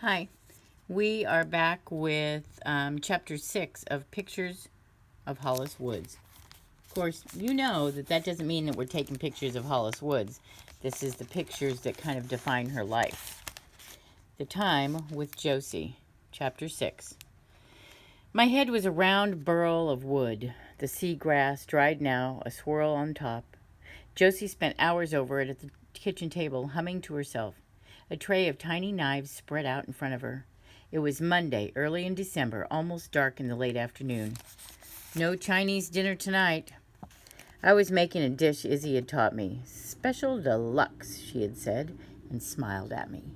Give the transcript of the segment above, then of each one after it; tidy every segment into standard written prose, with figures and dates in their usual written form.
Hi, we are back with chapter 6 of Pictures of Hollis Woods. Of course, you know that doesn't mean that we're taking pictures of Hollis Woods. This is the pictures that kind of define her life. The Time with Josie, chapter 6. My head was a round burl of wood, the sea grass dried now, a swirl on top. Josie spent hours over it at the kitchen table, humming to herself. A tray of tiny knives spread out in front of her. It was Monday, early in December, almost dark in the late afternoon. No Chinese dinner tonight. I was making a dish Izzy had taught me. Special deluxe, she had said, and smiled at me.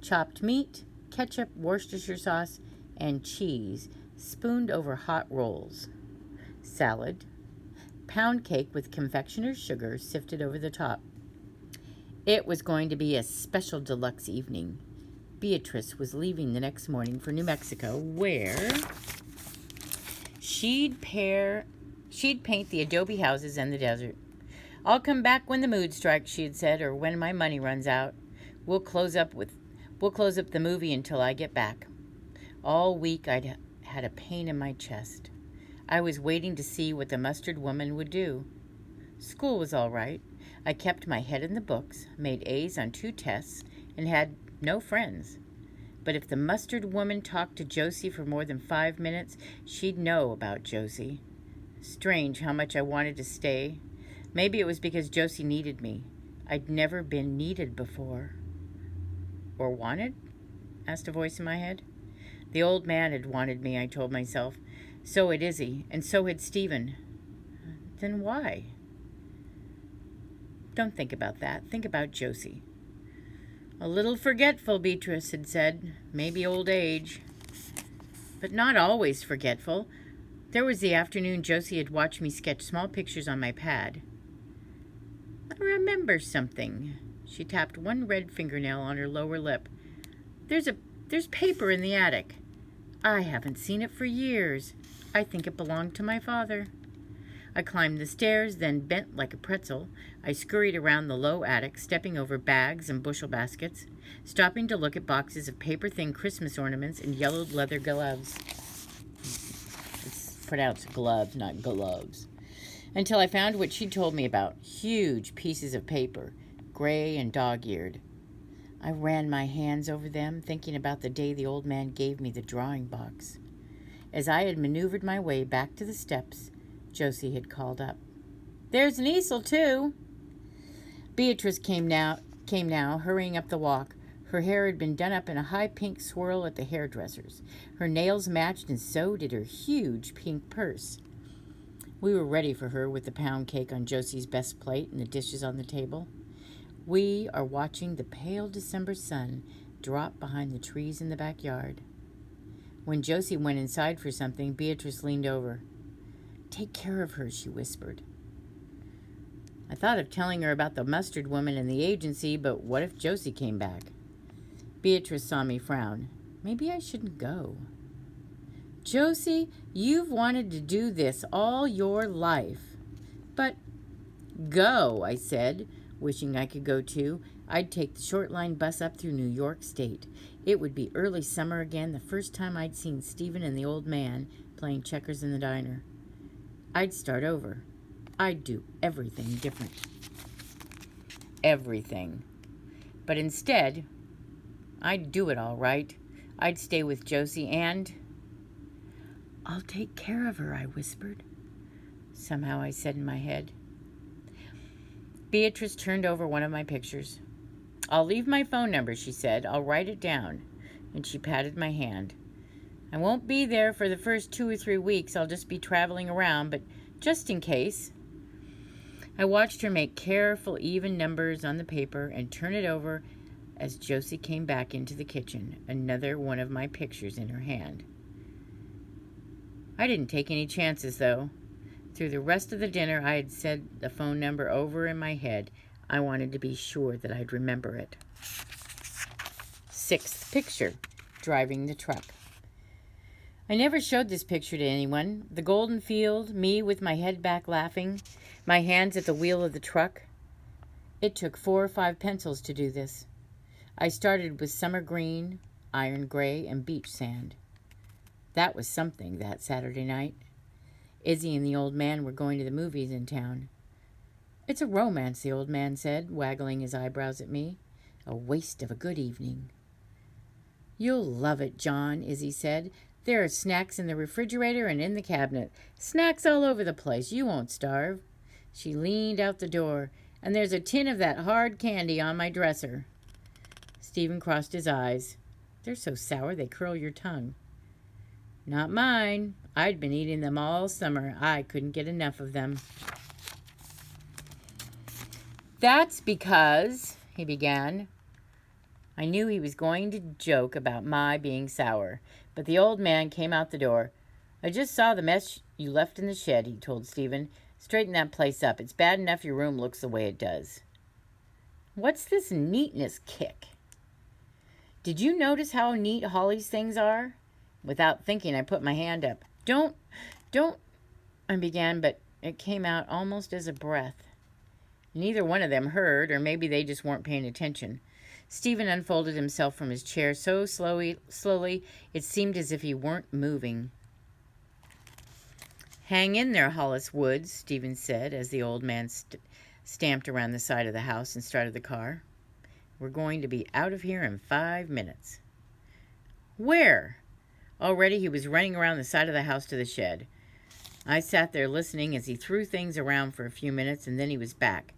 Chopped meat, ketchup, Worcestershire sauce, and cheese, spooned over hot rolls. Salad. Pound cake with confectioner's sugar sifted over the top. It was going to be a special deluxe evening. Beatrice was leaving the next morning for New Mexico, where she'd paint the adobe houses and the desert. I'll come back when the mood strikes, she had said, or when my money runs out. We'll close up the movie until I get back. All week I'd had a pain in my chest. I was waiting to see what the mustard woman would do. School was all right. I kept my head in the books, made A's on 2 tests, and had no friends. But if the mustard woman talked to Josie for more than 5 minutes, she'd know about Josie. Strange how much I wanted to stay. Maybe it was because Josie needed me. I'd never been needed before. Or wanted? Asked a voice in my head. The old man had wanted me, I told myself. So had Izzy, and so had Stephen. Then why? Don't think about that. Think about Josie. A little forgetful, Beatrice had said. Maybe old age. But not always forgetful. There was the afternoon Josie had watched me sketch small pictures on my pad. I remember something. She tapped one red fingernail on her lower lip. There's paper in the attic. I haven't seen it for years. I think it belonged to my father. I climbed the stairs, then bent like a pretzel. I scurried around the low attic, stepping over bags and bushel baskets, stopping to look at boxes of paper-thin Christmas ornaments and yellowed leather gloves. It's pronounced gloves, not gloves. Until I found what she'd told me about, huge pieces of paper, gray and dog-eared. I ran my hands over them, thinking about the day the old man gave me the drawing box. As I had maneuvered my way back to the steps, Josie had called up. There's an easel, too. Beatrice came now, hurrying up the walk. Her hair had been done up in a high pink swirl at the hairdresser's. Her nails matched, and so did her huge pink purse. We were ready for her with the pound cake on Josie's best plate and the dishes on the table. We are watching the pale December sun drop behind the trees in the backyard. When Josie went inside for something, Beatrice leaned over. Take care of her, she whispered. I thought of telling her about the mustard woman and the agency, but what if Josie came back? Beatrice saw me frown. Maybe I shouldn't go. Josie, you've wanted to do this all your life. But go, I said, wishing I could go too. I'd take the short line bus up through New York State. It would be early summer again, the first time I'd seen Stephen and the old man playing checkers in the diner. I'd start over. I'd do everything different. Everything. But instead, I'd do it all right. I'd stay with Josie and... I'll take care of her, I whispered. Somehow I said in my head. Beatrice turned over one of my pictures. I'll leave my phone number, she said. I'll write it down. And she patted my hand. I won't be there for the first 2 or 3 weeks. I'll just be traveling around, but just in case. I watched her make careful, even numbers on the paper and turn it over as Josie came back into the kitchen, another one of my pictures in her hand. I didn't take any chances, though. Through the rest of the dinner, I had said the phone number over in my head. I wanted to be sure that I'd remember it. 6th picture, driving the truck. I never showed this picture to anyone. The golden field, me with my head back laughing, my hands at the wheel of the truck. It took 4 or 5 pencils to do this. I started with summer green, iron gray, and beach sand. That was something that Saturday night. Izzy and the old man were going to the movies in town. It's a romance, the old man said, waggling his eyebrows at me. A waste of a good evening. You'll love it, John, Izzy said. There are snacks in the refrigerator and in the cabinet. Snacks all over the place. You won't starve. She leaned out the door. And there's a tin of that hard candy on my dresser. Stephen crossed his eyes. They're so sour they curl your tongue. Not mine. I'd been eating them all summer. I couldn't get enough of them. That's because, he began. I knew he was going to joke about my being sour, but the old man came out the door. I just saw the mess you left in the shed, he told Stephen. Straighten that place up. It's bad enough your room looks the way it does. What's this neatness kick? Did you notice how neat Holly's things are? Without thinking, I put my hand up. Don't, I began, but it came out almost as a breath. Neither one of them heard, or maybe they just weren't paying attention. Stephen unfolded himself from his chair so slowly it seemed as if he weren't moving. Hang in there, Hollis Woods, Stephen said as the old man stamped around the side of the house and started the car. We're going to be out of here in 5 minutes. Where? Already he was running around the side of the house to the shed. I sat there listening as he threw things around for a few minutes, and then he was back.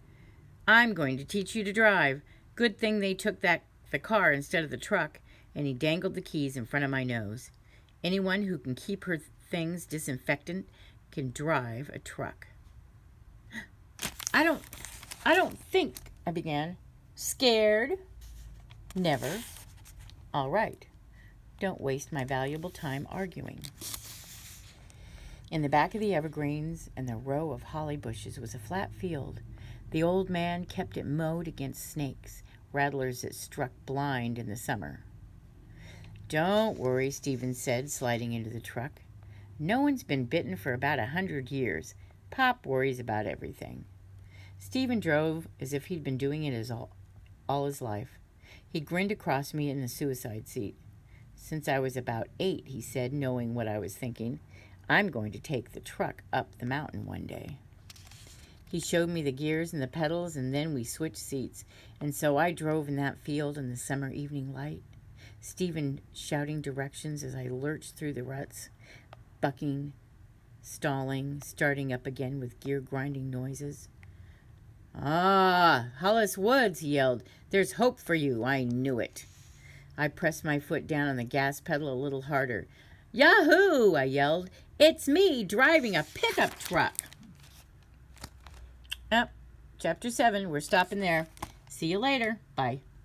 I'm going to teach you to drive. Good thing they took the car instead of the truck, and he dangled the keys in front of my nose. Anyone who can keep her things disinfectant can drive a truck. I don't think, I began. Scared? Never. All right. Don't waste my valuable time arguing. In the back of the evergreens and the row of holly bushes was a flat field. The old man kept it mowed against snakes, rattlers that struck blind in the summer. Don't worry, Stephen said, sliding into the truck. No one's been bitten for about 100 years. Pop worries about everything. Stephen drove as if he'd been doing it all his life. He grinned across me in the suicide seat. Since I was about 8, he said, knowing what I was thinking, I'm going to take the truck up the mountain one day. He showed me the gears and the pedals, and then we switched seats, and so I drove in that field in the summer evening light, Stephen shouting directions as I lurched through the ruts, bucking, stalling, starting up again with gear-grinding noises. Ah, Hollis Woods, he yelled. There's hope for you. I knew it. I pressed my foot down on the gas pedal a little harder. Yahoo! I yelled. It's me driving a pickup truck. Chapter 7. We're stopping there. See you later. Bye.